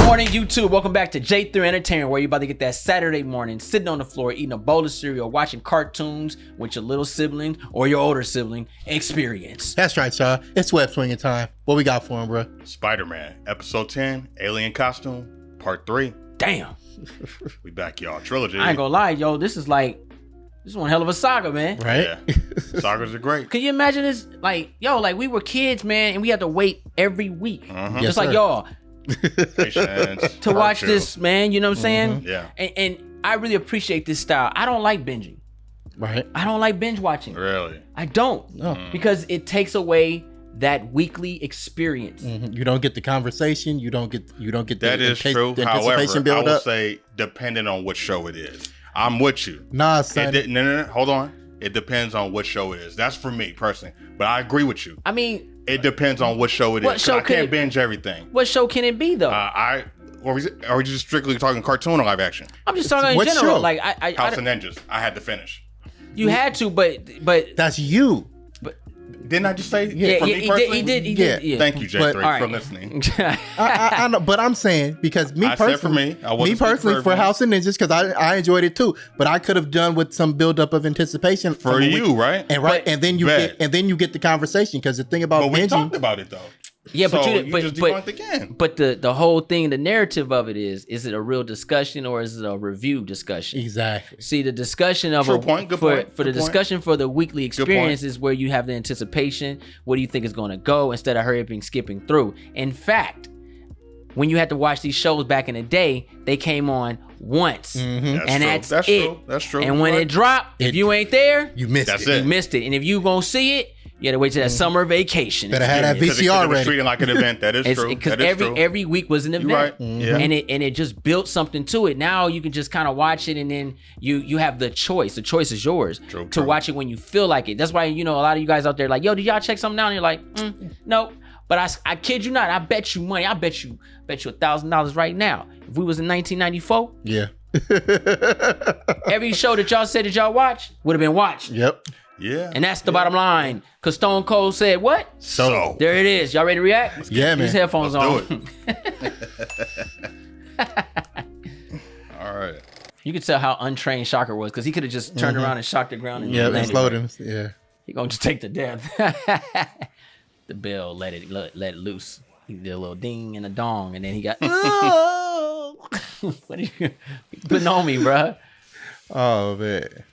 morning, YouTube. Welcome back to J3 Entertainment, where you're about to get that Saturday morning sitting on the floor eating a bowl of cereal, watching cartoons with your little sibling or your older sibling experience. That's right, y'all. It's web swinging time. What we got for him, bro? Spider-Man, episode 10, Alien Costume, part 3. Damn. We back, y'all. Trilogy. I ain't gonna lie, yo. This is one hell of a saga, man. Right? Yeah. Sagas are great. Can you imagine this? Like, yo, like we were kids, man, and we had to wait every week. Mm-hmm. Just like y'all. Patience. To watch this, man, you know what I'm saying? Yeah. And I really appreciate this style. I don't like binging. Right. I don't like binge watching. Really? I don't. No. Because it takes away that weekly experience. You don't get the conversation. You don't get That is true. the However, anticipation I build will up. say, depending on what show it is. I'm with you. Nah, son. No, hold on. It depends on what show it is. That's for me, personally. But I agree with you. I mean, It depends on what show it What is. show I could can't it- binge everything. what show can it be though? Are we just strictly talking cartoon or live action? I'm just talking in what general. show? Like House of Ninjas. I had to finish. you had to, but That's you. Didn't I just say yeah, for me he personally? did. Yeah. Thank you, J3, But- for Alright. listening. I know, but I'm saying because me I said personally, for me. I wasn't personally speaking for for House of Ninjas because I enjoyed it too. But I could have done with some build up of anticipation For from a you, week. right? and then you Bet. get the conversation because the thing about But we binging, talked about it though. Yeah, but So you just debunked again. But the whole thing, the narrative of it is it a real discussion or is it a review discussion? exactly. See, the discussion of True point, good point, for the good point. discussion for the weekly point. experience is where you have the anticipation. What do you think is going to go instead of hurry up and skipping through? In fact, when you had to watch these shows back in the day, they came on once, and that's That's it. true. That's true. And when Right. it dropped, if you ain't there, You missed That's it. it. you missed it. And if you gonna see it, you gotta wait till that summer vacation. Better have that experience. VCR it was ready. treated like an event. That is true. Because That is true. every week was an event. You're right. Yeah. And it just built something to it. Now you can just kind of watch it, and then you have the choice. The choice is yours True, to true. watch it when you feel like it. That's why a lot of you guys out there like, yo, did y'all check something out? And you're like, no. But I kid you not, I bet you money. I bet you $1,000 right now. If we was in 1994, Yeah. every show that y'all said that y'all watch would have been watched. Yep. Yeah. And that's the bottom line. Cause Stone Cold said what? So There it is. Y'all ready to react? Yeah, These man. headphones let's on. do it. All right. You could tell how untrained Shocker was because he could have just turned around and shocked the ground and Yeah. And landed. slowed him. Yeah. He gonna just take the death. The bell let it loose. He did a little ding and a dong, and then he got. What are you putting on me, bruh? Oh man.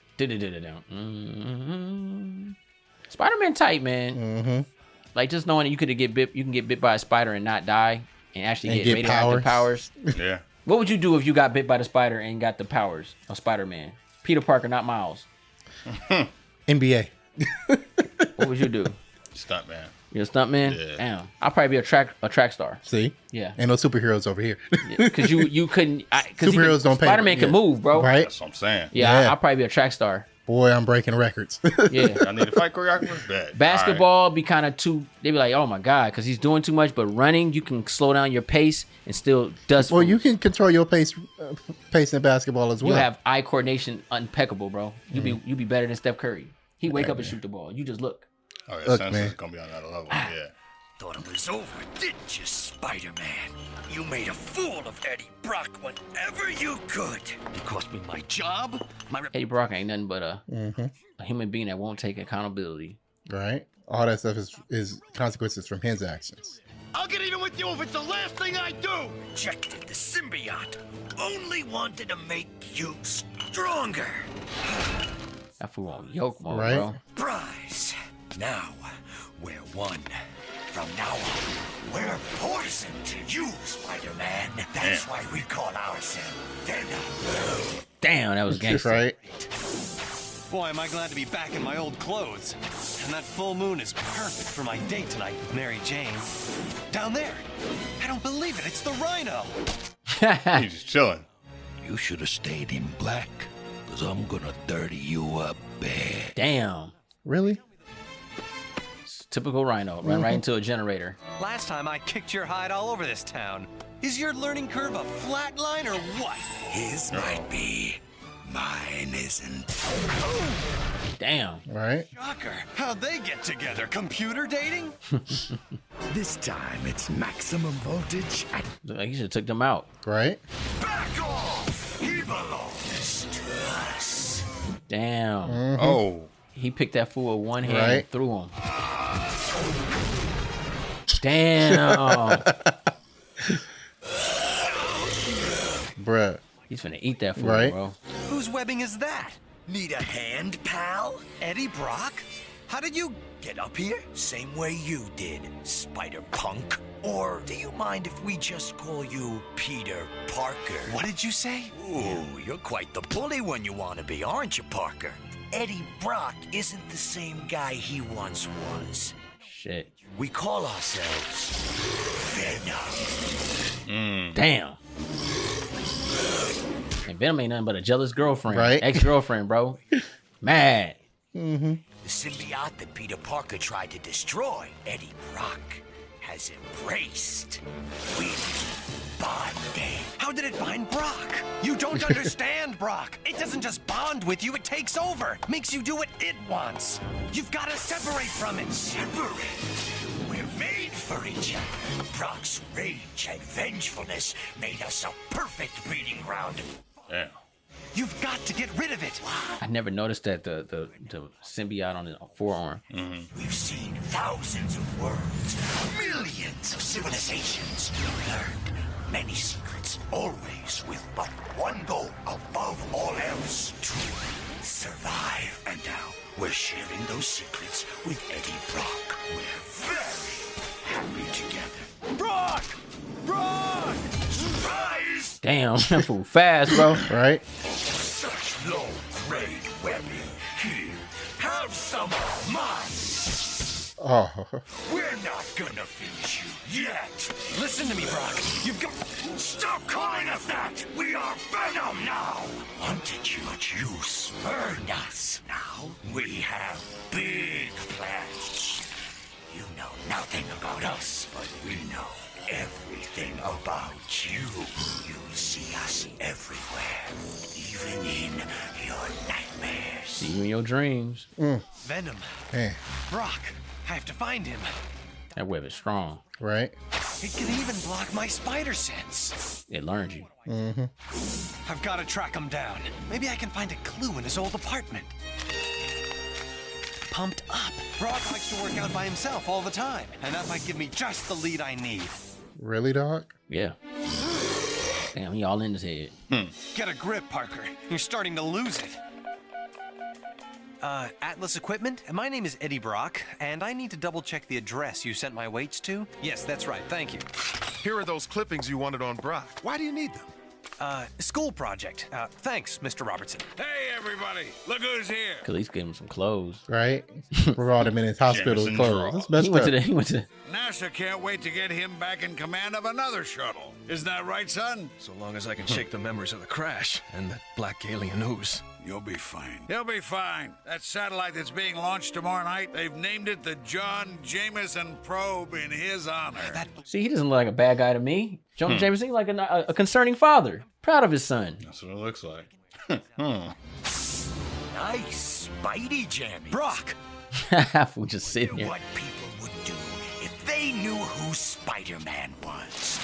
Spider-Man tight, man. Like just knowing that you can get bit by a spider and not die, and actually get radioactive powers. Yeah. What would you do if you got bit by the spider and got the powers of Spider-Man? Peter Parker, not Miles. NBA. What would you do? Stunt man. You're a stuntman? Yeah. Damn. I'll probably be a track star. See. Yeah. Ain't no superheroes over here. Because you couldn't. Superheroes don't pay. Spider-Man can Yeah. move, bro. Right. That's what I'm saying. Yeah, Yeah. I'll probably be a track star. Boy, I'm breaking records. Yeah. I need to fight choreographers. Bad. Basketball be kind of too. They be like, oh my god, because he's doing too much. But running, you can slow down your pace and still dust. Well, you can control your pace in basketball as well. You have eye coordination impeccable, bro. You be better than Steph Curry. He wake up and shoot the ball. You just look. Oh, yeah, Look, Sense man. is gonna be on another level. Yeah. Thought it was over, didn't you, Spider-Man? You made a fool of Eddie Brock whenever you could. It cost me my job, my Eddie Brock ain't nothing but a human being that won't take accountability. Right. All that stuff is consequences from his actions. I'll get even with you if it's the last thing I do! Rejected the symbiote. Only wanted to make you stronger. That fool on yoke mode, Right. bro. Prize. Now, we're one. From now on, we're poison to you, Spider-Man. That's why we call ourselves Venom. Damn, that was gangster. Right. Boy, am I glad to be back in my old clothes. And that full moon is perfect for my date tonight with Mary Jane. Down there. I don't believe it. It's the Rhino. He's just chilling. You should have stayed in black, because I'm gonna dirty you up bad. Damn. Really? Typical Rhino. Run right into a generator. Last time I kicked your hide all over this town. Is your learning curve a flat line or what? His might be. Mine isn't. Damn. Right. Shocker. How'd they get together? Computer dating? This time it's maximum voltage and Look like you should have took them out. Right. back off! He belongs to us. Damn. Oh. He picked that fool with one hand Right. and threw him. Damn. Bruh. He's finna eat that fool, Right. bro. Whose webbing is that? Need a hand, pal? Eddie Brock? How did you... Get up here? Same way you did, Spider Punk. Or do you mind if we just call you Peter Parker? What did you say? Ooh, you're quite the bully when you want to be, aren't you, Parker? Eddie Brock isn't the same guy he once was. Shit. We call ourselves Venom. Damn. And Venom ain't nothing but a jealous girlfriend. Right. Ex-girlfriend, bro. Mad. The symbiote that Peter Parker tried to destroy, Eddie Brock has embraced. We bonded. How did it bind Brock? You don't understand, Brock. It doesn't just bond with you, it takes over. Makes you do what it wants. You've got to separate from it. Separate. We're made for each other. Brock's rage and vengefulness made us a perfect breeding ground. Damn. You've got to get rid of it. I never noticed that the symbiote on his forearm. We've seen thousands of worlds, millions of civilizations. Learned many secrets, always with but one goal above all else: to survive. And now we're sharing those secrets with Eddie Brock. We're very happy together. Brock! Brock! Surprise! Damn, that fool fast, bro. Right. Such low-grade webbing. Here, have some of mine. Oh. We're not gonna finish you yet. Listen to me, Brock. You've got... Stop calling us that! We are Venom now! Wanted you, but you spurned us. Now we have big plans. You know nothing about us, but we know everything about you. You'll see us everywhere, even in your nightmares. See you in your dreams. Venom. Man. Brock. I have to find him. That web is strong. Right. It can even block my spider sense. It learned you. I've got to track him down. Maybe I can find a clue in his old apartment. Pumped up. Brock likes to work out by himself all the time, and that might give me just the lead I need. Really, dog? Yeah. Damn, he all in his head. Get a grip, Parker. You're starting to lose it. Atlas Equipment? My name is Eddie Brock, and I need to double-check the address you sent my weights to. Yes, that's right. Thank you. Here are those clippings you wanted on Brock. Why do you need them? School project. Thanks, Mr. Robertson. Hey, everybody, look who's here. Could at least give him some clothes. Right. Brought him in his hospital Jameson clothes. draw. That's messed He went up. to the NASA can't wait to get him back in command of another shuttle. Isn't that right, son? So long as I can shake the memories of the crash and that black alien ooze. You'll be fine. He'll be fine. That satellite that's being launched tomorrow night, they've named it the John Jameson Probe in his honor. See, he doesn't look like a bad guy to me. Jonah Jameson, like a concerning father. Proud of his son. That's what it looks like. Nice, Spidey jammy. Brock! We're just sitting here. What people would do if they knew who Spider-Man was.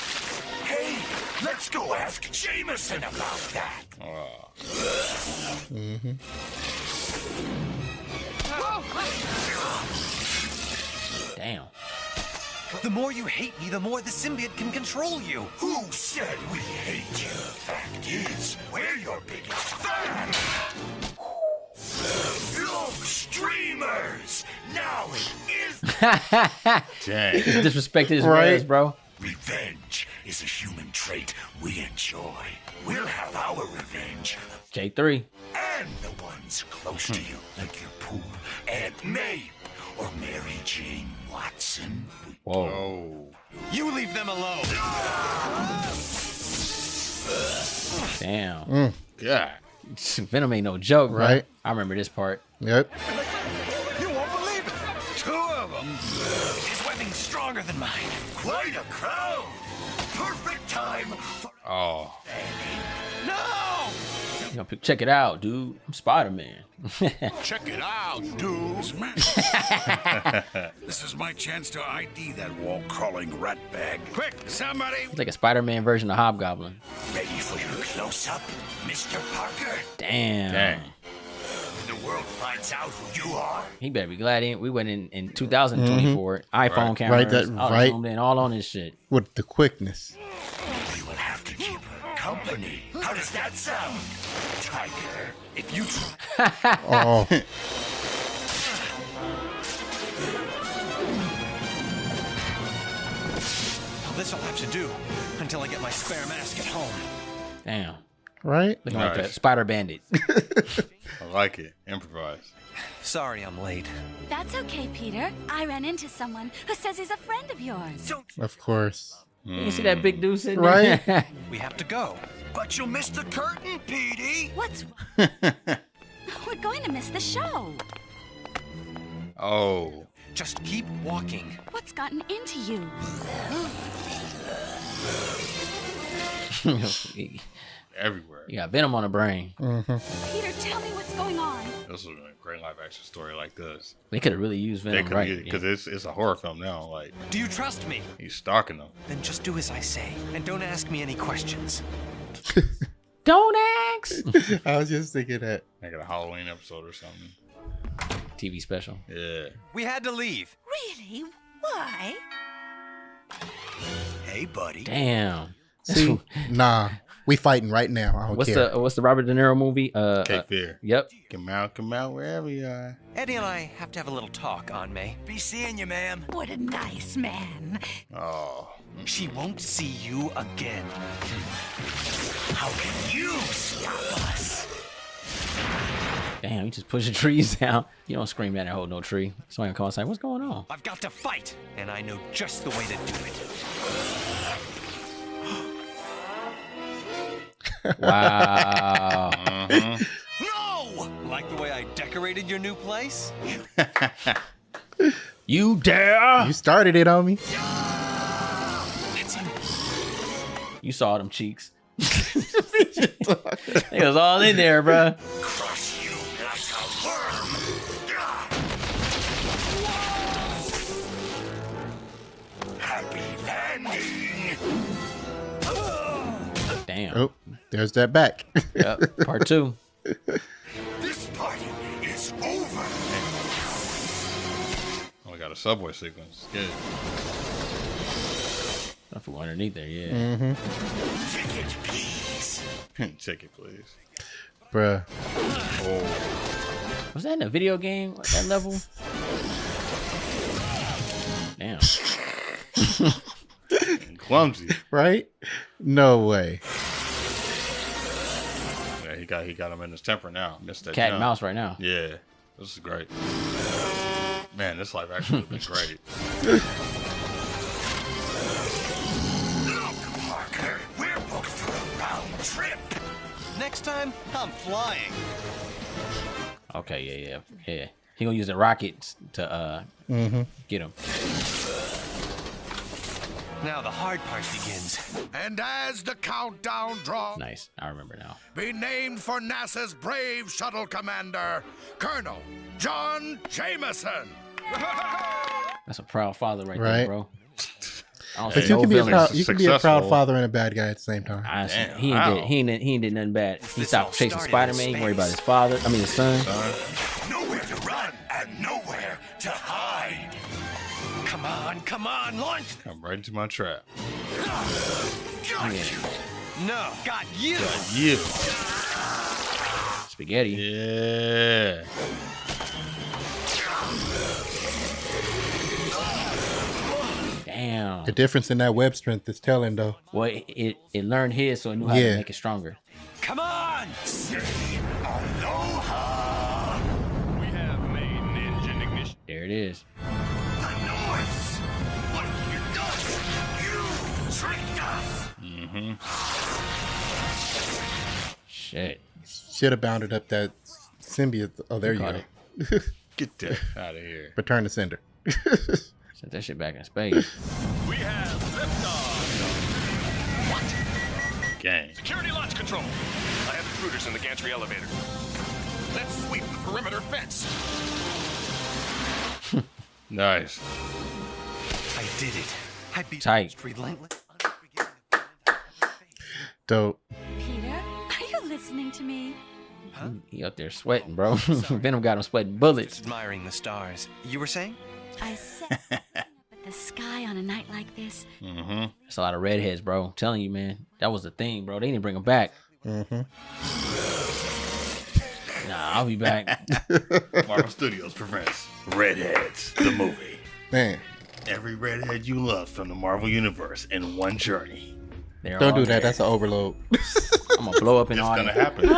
Hey, let's go ask Jameson about that. Damn. The more you hate me, the more the symbiote can control you. Who said we hate you? Fact is, we're your biggest fan. Look, streamers! Now it is Dang. Disrespected his Right. words, bro. revenge is a human trait we enjoy. We'll have our revenge. J3. And the ones close to you, like your poor Aunt May or Mary Jane Watson. Whoa. Oh. You leave them alone. Damn. Yeah. Venom ain't no joke, bro. Right. I remember this part. Yep. You won't believe it. 2 of them. His webbing's stronger than mine. Quite a crowd. Perfect time for Oh. No! You know, check it out, dude. I'm Spider-Man. Check it out, dudes. This is my chance to ID that wall-crawling ratbag. Quick, somebody! It's like a Spider-Man version of Hobgoblin. Ready for your close-up, Mr. Parker? Damn. Dang. The world finds out who you are. He better be glad we went in 2024. iPhone cameras. Right. Zoomed in all on this shit. With the quickness. We will have to keep her company. How does that sound, Tiger? If you try... Oh. Well, this'll have to do until I get my spare mask at home. Damn. Right? Looking like Nice. a Spider Bandit. I like it. Improvise. Sorry I'm late. That's okay, Peter. I ran into someone who says he's a friend of yours. Don't... Of course. You see that big dude sitting Right? there? We have to go. But you'll miss the curtain, Petey. What's... We're going to miss the show. Oh. Just keep walking. What's gotten into you? Everywhere. You got venom on the brain. Peter, tell me what's going on. This was a great live action story like this. They could have really used They venom, could right? because it's a horror film now. Like Do you trust me? he's stalking them. Then just do as I say and don't ask me any questions. Don't ask. I was just thinking that. Like a Halloween episode or something. TV special. Yeah. We had to leave. Really? Why? Hey, buddy. Damn. See, nah, we fighting right now. I don't care. What's the Robert De Niro movie? Cape Fear. Yep. Come out wherever you are. Eddie and I have to have a little talk, Aunt May. Be seeing you, ma'am. What a nice man. Oh. She won't see you again. How can you stop us? Damn, you just push the trees down. You don't scream at and hold no tree. Somebody come outside. What's going on? I've got to fight, and I know just the way to do it. Wow. No! Like the way I decorated your new place? You dare? You started it on me. It's him. You saw them cheeks. It was all in there, bruh. Crush you like a worm. Happy landing. Damn. Oh, there's that back. Yep. Part 2. This party is over. Oh, we got a subway sequence. Good. Nothing underneath there, yeah. Ticket, please. Ticket, please. Bruh. Oh. Was that in a video game? Like that level? Damn. Clumsy. Right? No way. Yeah, he got him in his temper now. Missed that Cat and jump. mouse right now. Yeah. This is great. Man, this live action would have been great. Look, Parker, we're booked for a round trip. Next time, I'm flying. Okay, yeah. He gonna use the rockets to get him. Now the hard part begins. And as the countdown draws, Nice. I remember now. be named for NASA's brave shuttle commander, Colonel John Jameson. That's a proud father right Right. there, bro. I don't But see you no can be a villains. proud, you can be a proud Successful. father and a bad guy at the same time. Honestly, Damn, he wow. ain't did nothing bad. He This stopped all chasing started Spider-Man. in He worried about space. his son. Nowhere to run and nowhere to hide. Come on, launch! Come right into my trap. Got you. No, got you! You. Spaghetti. Yeah. Damn. The difference in that web strength is telling, though. Well, it learned his, so it knew how to Yeah. make it stronger. Come on! Say aloha. We have main engine ignition. There it is. The noise. What have you done? You tricked us. Shit. Should have bounded up that symbiote. Oh, there you Caught go. Get that out of here. Return to sender. Sent that shit back in space. We have liftoff. Gang. Security launch control. I have intruders in the gantry elevator. Let's sweep the perimeter fence. Nice. I did it. I beat Tight. relentless. Dope. Peter, are you listening to me? He up there sweating, bro. Venom got him sweating bullets. Admiring the stars. You were saying? I said, up at the sky on a night like this. Mm-hmm. That's a lot of redheads, bro. I'm telling you, man. That was the thing, bro. They didn't bring him back. Mm-hmm. Nah, I'll be back. Marvel Studios presents Redheads, the movie. Man, Every redhead you love from the Marvel Universe in one journey. They're don't all do that. there. That's an overload. I'm gonna blow up in It's all gonna that. happen.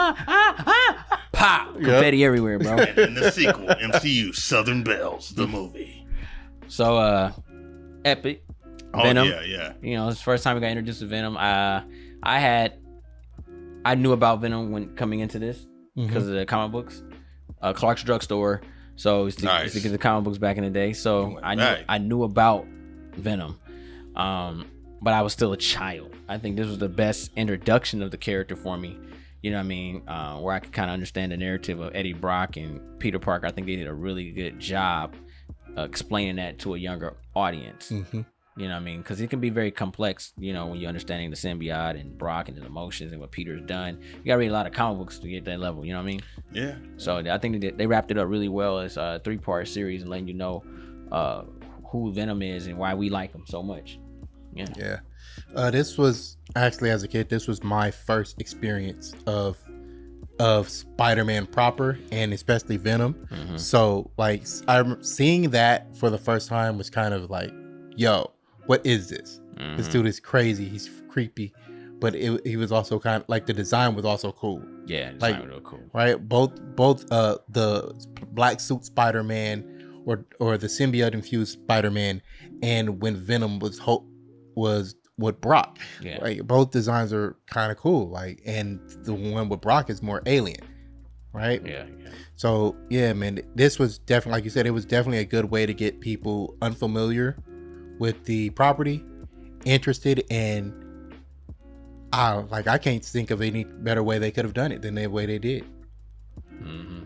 Pop! Confetti everywhere, bro. And in the sequel, MCU Southern Bells, the movie. So, Epic. Oh, Venom. yeah. You know, it's the first time we got introduced to Venom. I knew about Venom when coming into this because of the comic books. Clark's drugstore. So it's to get the comic books back in the day. So I knew about Venom. But I was still a child. I think this was the best introduction of the character for me. You know what I mean? Where I could kind of understand the narrative of Eddie Brock and Peter Parker. I think they did a really good job explaining that to a younger audience. Mm-hmm. You know what I mean? Because it can be very complex, you know, when you're understanding the symbiote and Brock and his emotions and what Peter's done. You got to read a lot of comic books to get that level, you know what I mean? Yeah. So I think they wrapped it up really well as a 3-part series and letting you know who Venom is and why we like him so much. Yeah. This was actually, as a kid, this was my first experience of Spider-Man proper, and especially Venom. Mm-hmm. So like, I'm seeing that for the first time was kind of like, yo, what is this? Mm-hmm. This dude is crazy. He's creepy, but he was also kind of like, the design was also cool. Yeah, the like, design was real cool. Right? Both the black suit Spider-Man or the symbiote infused Spider-Man, and when Venom was with Brock. Yeah. Right? Both designs are kind of cool. Like, and the one with Brock is more alien. Right? Yeah. So yeah, man, this was definitely, like you said, it was definitely a good way to get people unfamiliar with the property interested, and I can't think of any better way they could have done it than the way they did. Mm-hmm.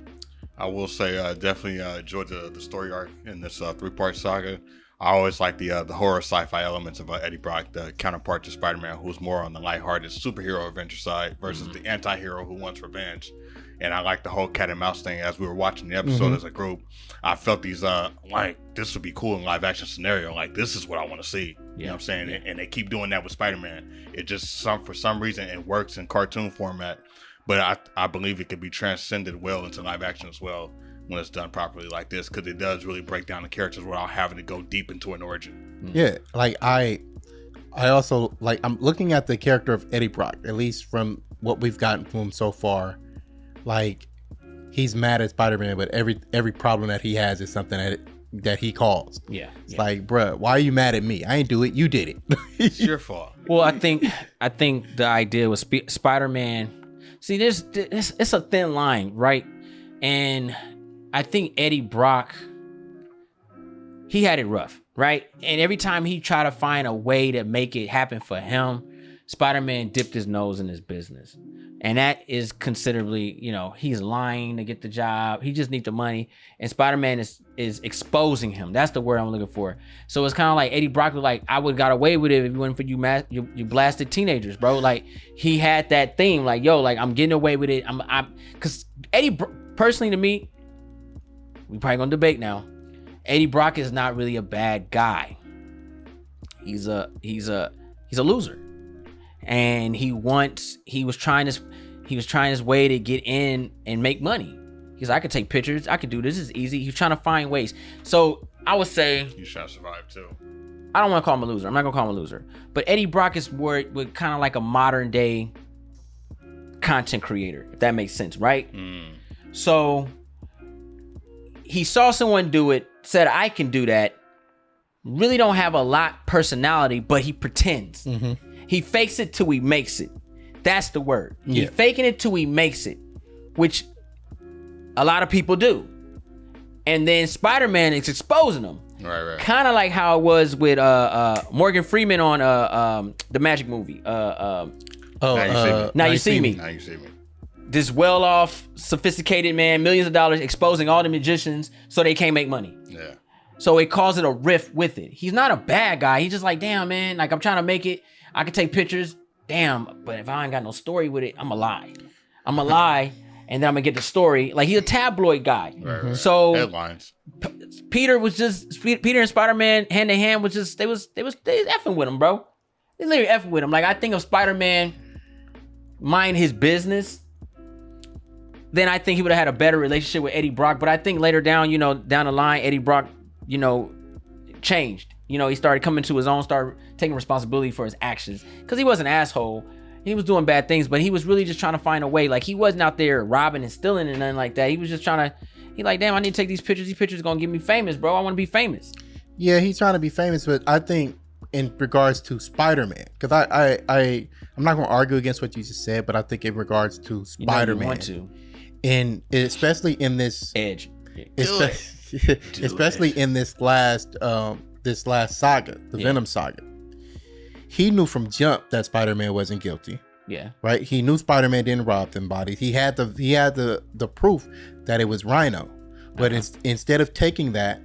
I will say definitely enjoyed the story arc in this 3-part saga. I always like the horror sci-fi elements of Eddie Brock, the counterpart to Spider-Man, who's more on the lighthearted superhero adventure side versus the anti-hero who wants revenge. And I like the whole cat and mouse thing. As we were watching the episode as a group, I felt these like, this would be cool in live action scenario. Like, this is what I want to see. You know what I'm saying? Yeah. And they keep doing that with Spider-Man. It just for some reason it works in cartoon format, but I believe it could be transcended well into live action as well when it's done properly like this, because it does really break down the characters without having to go deep into an origin. Yeah, like I also like, I'm looking at the character of Eddie Brock, at least from what we've gotten from him so far. Like, he's mad at Spider-Man, but every problem that he has is something that he caused. Yeah. It's like, bruh, why are you mad at me? I ain't do it. You did it. It's your fault. Well, I think the idea was Spider-Man. See, it's a thin line, right? And I think Eddie Brock, he had it rough, right? And every time he tried to find a way to make it happen for him, Spider-Man dipped his nose in his business. And that is considerably, you know, he's lying to get the job. He just needs the money. And Spider-Man is exposing him. That's the word I'm looking for. So it's kind of like Eddie Brock was like, I would have got away with it if it wasn't for you blasted teenagers, bro. Like, he had that theme, like, yo, like, I'm getting away with it. Because personally to me, we probably gonna debate now. Eddie Brock is not really a bad guy. He's a loser. And he was trying his way to get in and make money. He's like, I could take pictures, I could do this is easy. He's trying to find ways. So I would say He's trying to survive too. I don't want to call him a loser. I'm not gonna call him a loser. But Eddie Brock is with kind of like a modern day content creator, if that makes sense, right? So he saw someone do it, said I can do that. Really don't have a lot personality, but he pretends. He fakes it till he makes it. That's the word. Yeah. He faking it till he makes it, which a lot of people do. And then Spider-Man is exposing them. Right. Kind of like how it was with Morgan Freeman on the Magic movie. Oh, Now you see me. Now you see me. This well-off, sophisticated man, millions of dollars, exposing all the magicians so they can't make money. Yeah. So it caused a rift with it. He's not a bad guy. He's just like, damn, man, like I'm trying to make it. I can take pictures. Damn, but if I ain't got no story with it, I'm a lie. I'm a lie, and then I'm gonna get the story. Like he's a tabloid guy. Right. So headlines. Peter and Spider-Man hand in hand was just they effing with him, bro. They literally effing with him. Like I think if Spider-Man mind his business, then I think he would have had a better relationship with Eddie Brock. But I think later down, down the line, Eddie Brock, changed. He started coming to his own, started taking responsibility for his actions. Because he was an asshole. He was doing bad things, but he was really just trying to find a way. Like, he wasn't out there robbing and stealing and nothing like that. He was just trying to, damn, I need to take these pictures. These pictures are going to get me famous, bro. I want to be famous. Yeah, he's trying to be famous, but I think in regards to Spider-Man, because I'm not going to argue against what you just said, but I think in regards to Spider-Man, you want to. And especially in this Edge. Especially in this last saga, the Venom saga. He knew from jump that Spider-Man wasn't guilty. Yeah. Right? He knew Spider-Man didn't rob them bodies. He had the proof that it was Rhino. But instead of taking that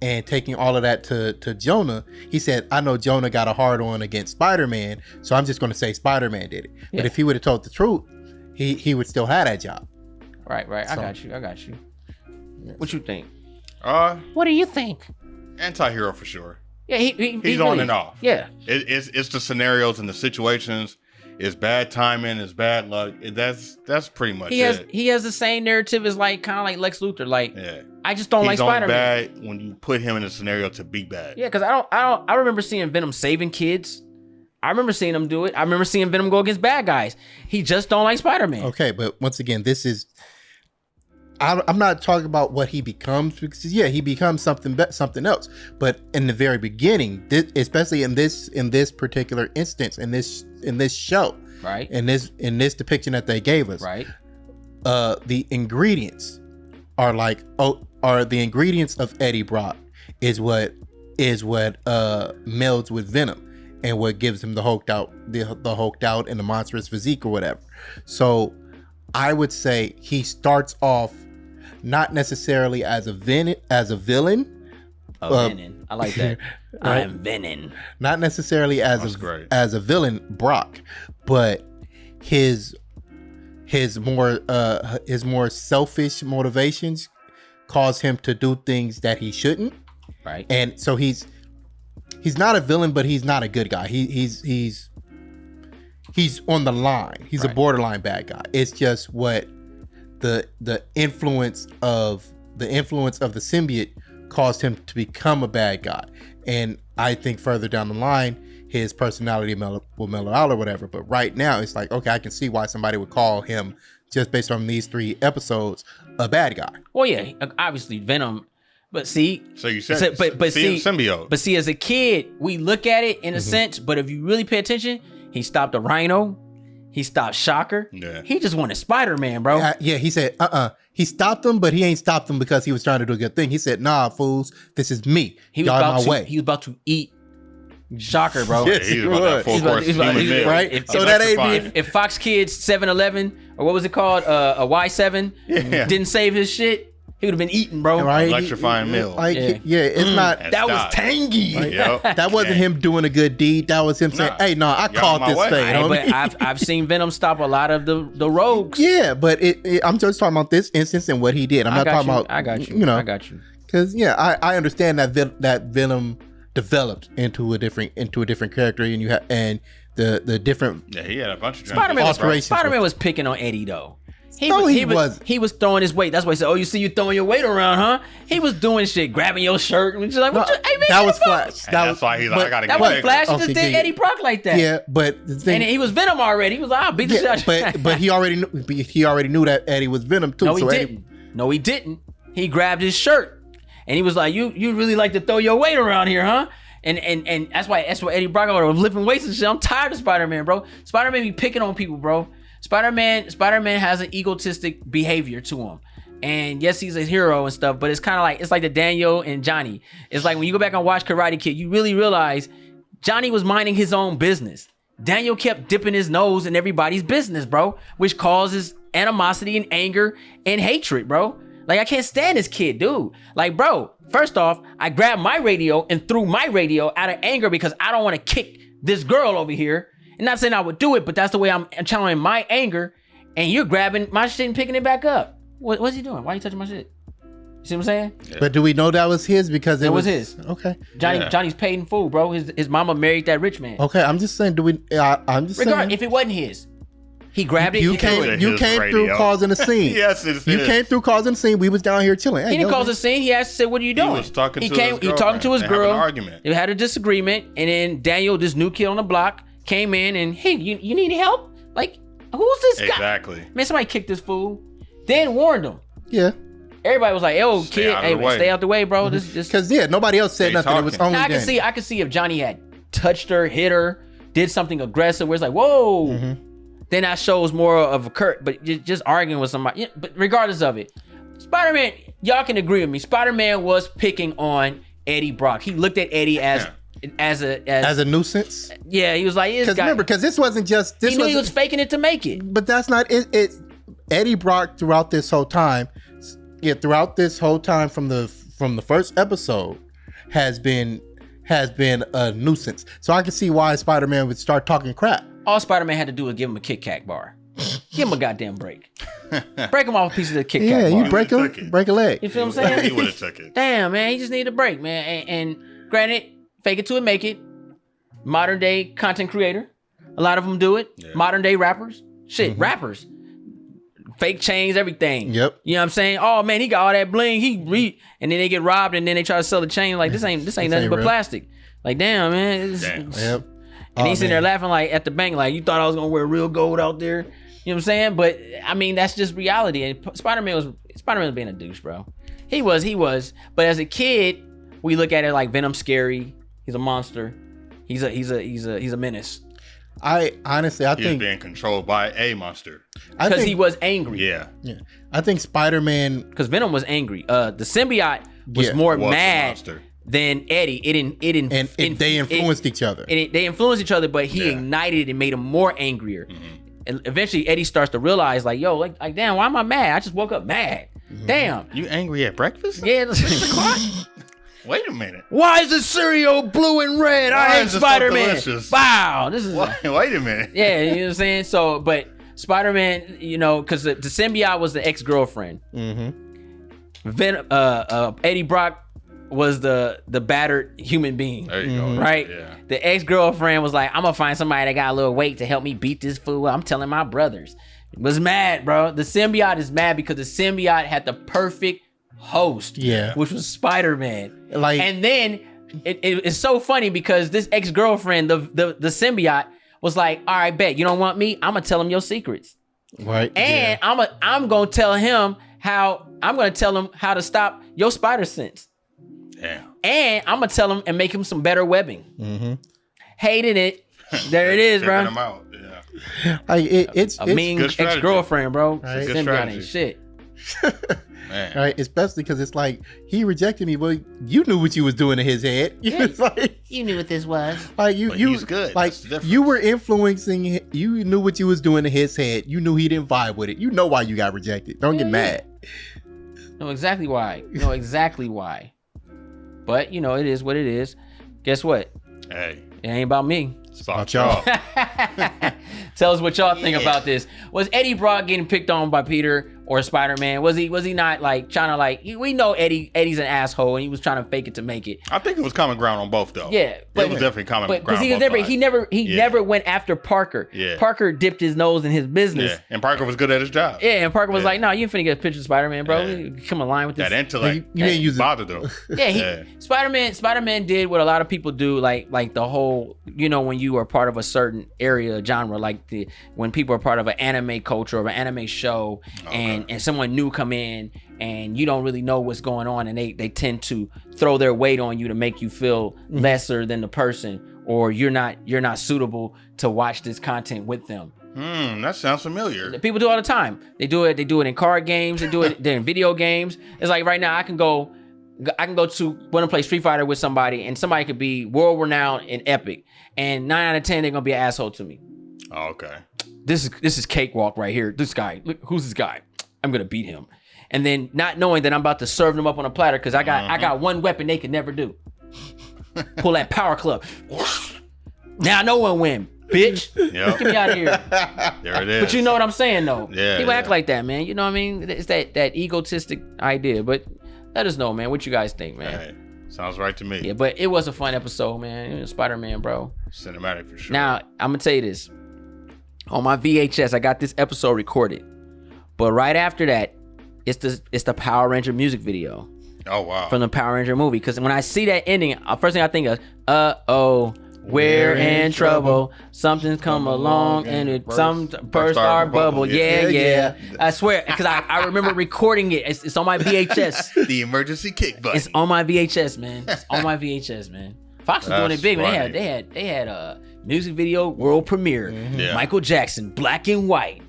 and taking all of that to Jonah, he said, I know Jonah got a hard on against Spider-Man, so I'm just going to say Spider-Man did it. Yeah. But if he would have told the truth, he would still have that job. Right. So, I got you. What you think? What do you think? Anti-hero for sure. Yeah, he's on and off. Yeah. It's the scenarios and the situations. It's bad timing. It's bad luck. That's pretty much it. He has the same narrative as kind of like Lex Luthor. Like, I just don't like Spider-Man. He's bad when you put him in a scenario to be bad. Yeah, because I remember seeing Venom saving kids. I remember seeing him do it. I remember seeing Venom go against bad guys. He just don't like Spider-Man. Okay, but once again, this is. I'm not talking about what he becomes, because he becomes something else. But in the very beginning, especially in this particular instance, in this show, right? In this depiction that they gave us, right? The ingredients are the ingredients of Eddie Brock is what melds with Venom and what gives him the hulked out and the monstrous physique or whatever. So I would say he starts off not necessarily as a villain. Venom. I like that. Right? I'm Venom. Not necessarily as a villain, Brock, but his more selfish motivations cause him to do things that he shouldn't. Right. And so he's not a villain, but he's not a good guy. He's on the line. He's a borderline bad guy. It's just what the influence of the symbiote caused him to become a bad guy. And I think further down the line, his personality will mellow out or whatever. But right now, it's like, okay, I can see why somebody would call him, just based on these 3 episodes, a bad guy. Well, yeah, obviously Venom. But see, so you said, but see, symbiote. But see, as a kid, we look at it in a sense. But if you really pay attention, he stopped a Rhino. He stopped Shocker. Yeah. He just wanted Spider-Man, bro. Yeah, he said, He stopped them, but he ain't stopped them because he was trying to do a good thing. He said, nah, fools, this is me. He was about to eat Shocker, bro. Yes, he was about that 4-course human meal. Right? So that ain't me. If Fox Kids 7-Eleven, or what was it called, a Y7, didn't save his shit, he would have been eating, bro. Right? Electrifying meal. It's not. That was tangy. Right? Yep. That wasn't him doing a good deed. That was him saying, "Hey, no, I caught this thing." But I've seen Venom stop a lot of the rogues. Yeah, but I'm just talking about this instance and what he did. I'm not talking about. I got you. I got you. Because I understand that Venom developed into a different character, and you have the different. Yeah, he had a bunch of Spider-Man was picking on Eddie though. He was throwing his weight. That's why he said, "Oh, you see, you throwing your weight around, huh?" He was doing shit, grabbing your shirt, and just like, "What? Hey, man, that was Flash." That's why he's like, "I gotta get bigger." That was Flash. He just did Eddie Brock like that. Yeah, but the thing, and he was Venom already. He was like, "I'll beat the shit." But he already knew that Eddie was Venom too. No, he didn't. He grabbed his shirt, and he was like, "You really like to throw your weight around here, huh?" And that's why Eddie Brock was lifting weights and shit. I'm tired of Spider-Man, bro. Spider-Man be picking on people, bro. Spider-Man has an egotistic behavior to him. And yes, he's a hero and stuff, but it's kind of like the Daniel and Johnny. It's like when you go back and watch Karate Kid, you really realize Johnny was minding his own business. Daniel kept dipping his nose in everybody's business, bro, which causes animosity and anger and hatred, bro. Like, I can't stand this kid, dude. Like, bro, first off, I grabbed my radio and threw my radio out of anger because I don't want to kick this girl over here. And not saying I would do it, but that's the way I'm channeling my anger. And you're grabbing my shit and picking it back up. What's he doing? Why are you touching my shit? You see what I'm saying? Yeah. But do we know that was his because it was his? Okay. Johnny's paid in full, bro. His mama married that rich man. Okay, I'm just saying. I'm just saying. If it wasn't his, he grabbed it. You came through causing a scene. Yes, it's you came through causing a scene. We was down here chilling. Hey, he didn't cause a scene. He asked, said, "What are you doing?" He was talking to his girl. He talking to his girl. An argument. They had a disagreement, and then Daniel, this new kid on the block, came in and, hey, you need help? Like, who's this guy? Exactly. Man, somebody kicked this fool. Then warned him. Yeah. Everybody was like, "Yo, kid, stay out the way, bro." This because nobody else said nothing. It was only I can see if Johnny had touched her, hit her, did something aggressive where it's like, whoa. Then that shows more of a Curt, but just arguing with somebody. But regardless of it, Spider-Man, y'all can agree with me. Spider-Man was picking on Eddie Brock. He looked at Eddie as a nuisance. Yeah, he was like, because this wasn't just this. He knew he was faking it to make it. But that's not it. Eddie Brock throughout this whole time from the first episode has been a nuisance. So I can see why Spider-Man would start talking crap. All Spider-Man had to do was give him a Kit Kat bar. Give him a goddamn break. Break him off a piece of the Kit Kat bar. Yeah, you break a leg. You feel what I'm saying? He would have took it. Damn, man, he just needed a break, man. And granted, fake it till it make it. Modern day content creator. A lot of them do it. Yeah. Modern day rappers. Rappers. Fake chains, everything. Yep. You know what I'm saying? Oh man, he got all that bling. And then they get robbed, and then they try to sell the chain. Like, this ain't nothing but plastic. Like, damn, man. Yep. And he's sitting there laughing like at the bank, like, you thought I was gonna wear real gold out there. You know what I'm saying? But I mean, that's just reality. And Spider-Man was being a douche, bro. He was. But as a kid, we look at it like Venom's scary. He's a monster. He's a menace. I think he was being controlled by a monster because he was angry. Yeah. I think Spider-Man, because Venom was angry. The symbiote was more mad than Eddie. They influenced each other. They influenced each other, but he ignited it and made him more angrier. And eventually, Eddie starts to realize, like, yo, like, damn, why am I mad? I just woke up mad. Damn, you angry at breakfast? Yeah. Wait a minute. Why is the cereal blue and red? I am Spider-Man. Wow, this is. Wait a minute. Yeah, you know what I'm saying. So, but Spider-Man, you know, because the symbiote was the ex-girlfriend. Eddie Brock was the battered human being. There you go. Right. Yeah. The ex-girlfriend was like, I'm gonna find somebody that got a little weight to help me beat this fool. I'm telling my brothers. Was mad, bro. The symbiote is mad because the symbiote had the perfect host, which was Spider-Man. Like, and then it's so funny because this ex-girlfriend, the symbiote, was like, all right, bet you don't want me, I'm gonna tell him your secrets, right? And I'm gonna tell him how to stop your spider sense. Damn. And I'm gonna tell him and make him some better webbing. Hated it. There it is, bro. Him out. Yeah. Like it's a mean ex-girlfriend, bro. Right? Symbiote ain't shit. Man. Right, especially because it's like he rejected me, but you knew what you was doing in his head. You knew what this was. Like he's good. Like you were influencing. You knew what you was doing in his head. You knew he didn't vibe with it. You know why you got rejected. Don't get mad. Know exactly why. But you know, it is what it is. Guess what? Hey, it ain't about me. It's about y'all. Tell us what y'all think about this. Was Eddie Brock getting picked on by Peter or Spider-Man? Was he not like trying to like? We know Eddie's an asshole and he was trying to fake it to make it. I think it was common ground on both though. Yeah, but it was definitely common ground. Because he never went after Parker. Yeah. Parker dipped his nose in his business. Yeah, and Parker was good at his job. Yeah, and Parker was like, "No, you ain't finna get a picture of Spider-Man, bro. You come in line with this." That intellect. You ain't use bothered though. Yeah, Spider-Man did what a lot of people do, like the whole, you know, when you are part of a certain area genre, like when people are part of an anime culture or an anime show, and someone new come in and you don't really know what's going on, and they tend to throw their weight on you to make you feel lesser than the person, or you're not suitable to watch this content with them. That sounds familiar. People do it all the time. They do it in card games. They do it in video games. It's like right now I can go I can go to want to play Street Fighter with somebody, and somebody could be world renowned and epic, and 9 out of 10 they're gonna be an asshole to me. Oh, okay. This is cakewalk right here. This guy, look, who's this guy? I'm gonna beat him, and then not knowing that I'm about to serve them up on a platter because I got one weapon they could never do. Pull that power club. Now no one win, bitch. Yep. Get me out of here. There it is. But you know what I'm saying, though. Yeah. People act like that, man. You know what I mean? It's that egotistic idea. But let us know, man, what you guys think, man. Hey, sounds right to me. Yeah, but it was a fun episode, man. It was Spider-Man, bro. Cinematic for sure. Now, I'm going to tell you this. On my VHS, I got this episode recorded. But right after that, it's the Power Ranger music video. Oh, wow. From the Power Ranger movie. Because when I see that ending, first thing I think of, uh-oh. We're in trouble. Something's come along and some burst our bubble. Yeah. I swear, because I remember recording it. It's on my VHS. The emergency kick button. It's on my VHS, man. It's on my VHS, man. Fox was doing it big, man. They had a music video world premiere. Mm-hmm. Yeah. Michael Jackson, black and white.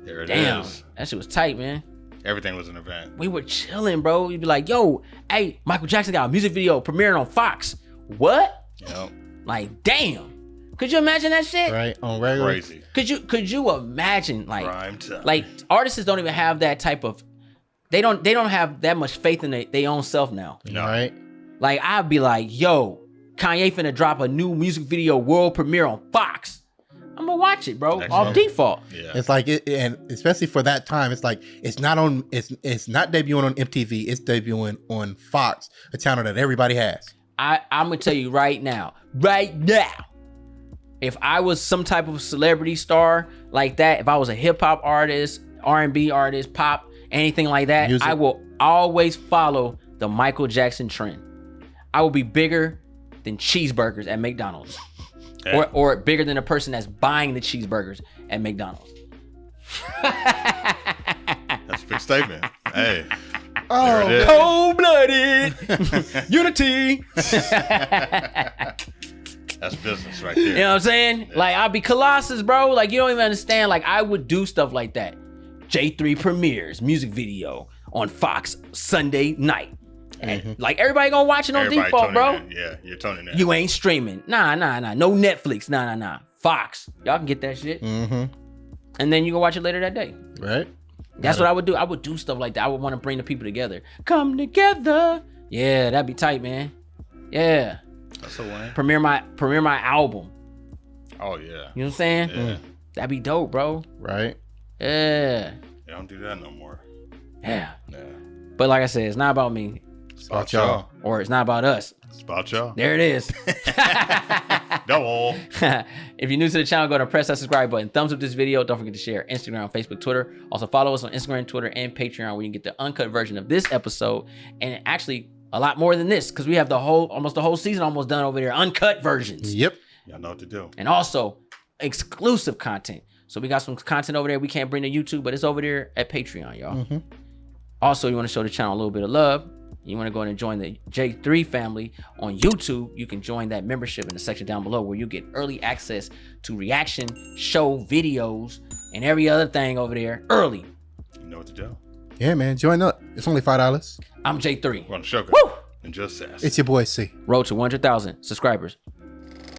There it Damn, is. that shit was tight, man. Everything was an event. We were chilling, bro. You'd be like, yo, hey, Michael Jackson got a music video premiering on Fox. What? Yep. Like, damn. Could you imagine that shit? Right, on regular. Crazy. Could you imagine, like, Prime time. like artists don't even have that type of, they don't have that much faith in their own self now. No. Right. Like, I'd be like, yo, Kanye finna drop a new music video world premiere on Fox. I'm gonna watch it, bro. Off default. Yeah. It's like and especially for that time, it's like it's not debuting on MTV. It's debuting on Fox, a channel that everybody has. I'm gonna tell you right now, if I was some type of celebrity star like that, if I was a hip hop artist, R&B artist, pop, anything like that, music. I will always follow the Michael Jackson trend. I will be bigger than cheeseburgers at McDonald's. Hey. Or bigger than the person that's buying the cheeseburgers at McDonald's. That's a big statement. Hey. Oh, cold-blooded unity. That's business right there. You know what I'm saying? Yeah. Like, I'd be Colossus, bro. Like, you don't even understand. Like, I would do stuff like that. J3 premieres music video on Fox Sunday night. And like, everybody gonna watch it on default, bro. Yeah, you're tuning in. You ain't streaming. Nah. No Netflix. Nah. Fox. Y'all can get that shit. And then you can watch it later that day. Right. That's what I would do. I would do stuff like that. I would want to bring the people together. Come together. Yeah, that'd be tight, man. Yeah. That's a win. Premiere my album. Oh yeah. You know what I'm saying? Yeah. That'd be dope, bro. Right. Yeah. They don't do that no more. Yeah. But like I said, it's not about me. It's about y'all. Or it's not about us. It's about y'all. There it is. Double. If you're new to the channel, go ahead and press that subscribe button. Thumbs up this video. Don't forget to share Instagram, Facebook, Twitter. Also follow us on Instagram, Twitter, and Patreon, where you can get the uncut version of this episode. And actually a lot more than this, because we have almost the whole season almost done over there. Uncut versions. Yep. Y'all know what to do. And also exclusive content. So we got some content over there we can't bring to YouTube, but it's over there at Patreon, y'all. Also, you want to show the channel a little bit of love. You want to go ahead and join the J3 family on YouTube. You can join that membership in the section down below, where you get early access to reaction show videos and every other thing over there early. You know what to do. Yeah, man. Join up. It's only $5. I'm J3. We're on the show. Woo! And just sass. It's your boy C. Road to 100,000 subscribers.